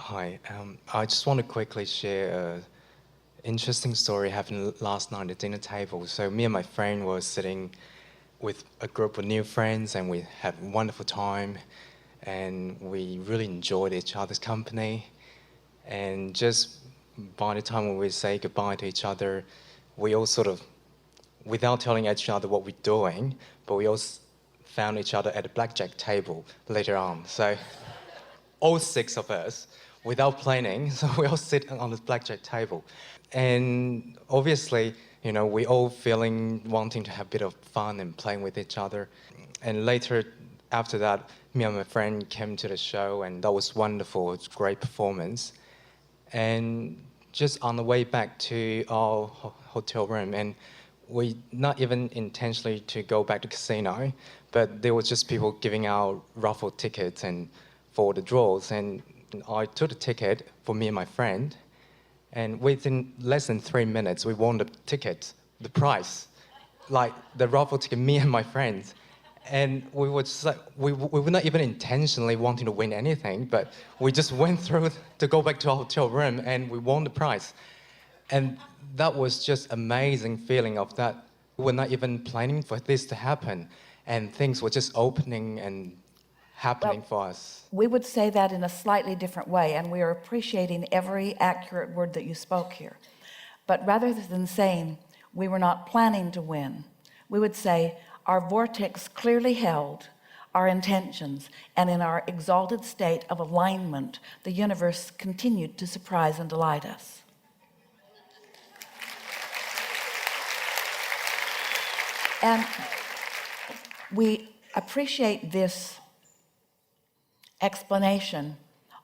Hi, I just want to quickly share an interesting story happened last night at dinner table. So me and my friend were sitting with a group of new friends and we had a wonderful time and we really enjoyed each other's company. And just by the time when we say goodbye to each other, we all sort of, without telling each other what we're doing, but we all found each other at a blackjack table later on. So all six of us, without planning, so we all sit on this blackjack table. And obviously, we all wanting to have a bit of fun and playing with each other. And later, after that, me and my friend came to the show, and that was wonderful. It was a great performance. And just on the way back to our hotel room, and we not even intentionally to go back to casino, but there was just people giving out raffle tickets and for the draws, and I took a ticket for me and my friend, and within less than 3 minutes, we won the ticket, the prize, like the raffle ticket, me and my friends. And we were just like, we were not even intentionally wanting to win anything, but we just went through to go back to our hotel room and we won the prize. And that was just amazing feeling of that. We were not even planning for this to happen, and things were just opening and happening for us. We would say that in a slightly different way, and we are appreciating every accurate word that you spoke here. But rather than saying we were not planning to win, we would say our vortex clearly held our intentions, and in our exalted state of alignment, the universe continued to surprise and delight us. And we appreciate this explanation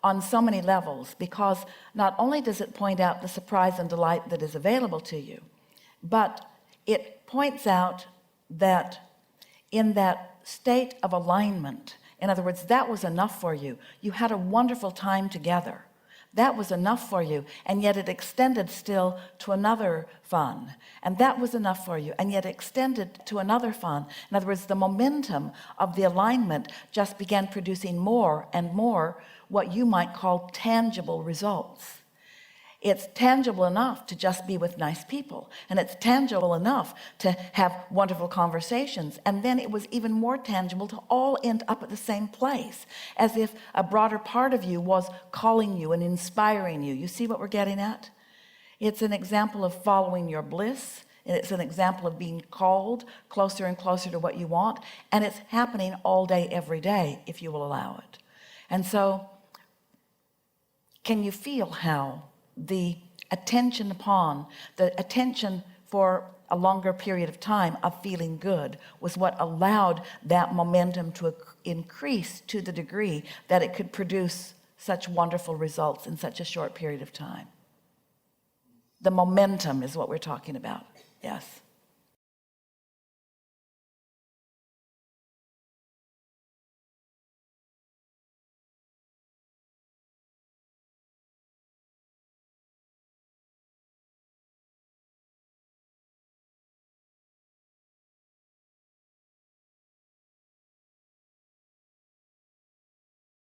on so many levels, because not only does it point out the surprise and delight that is available to you, but it points out that in that state of alignment, in other words, that was enough for you. You had a wonderful time together. That was enough for you, and yet it extended still to another fun, and that was enough for you, and yet extended to another fun. In other words, the momentum of the alignment just began producing more and more what you might call tangible results. It's tangible enough to just be with nice people, and it's tangible enough to have wonderful conversations, and then it was even more tangible to all end up at the same place, as if a broader part of you was calling you and inspiring you. You see what we're getting at? It's an example of following your bliss, and it's an example of being called closer and closer to what you want, and it's happening all day, every day, if you will allow it. And so, can you feel how the attention for a longer period of time of feeling good was what allowed that momentum to increase to the degree that it could produce such wonderful results in such a short period of time? The momentum is what we're talking about. Yes.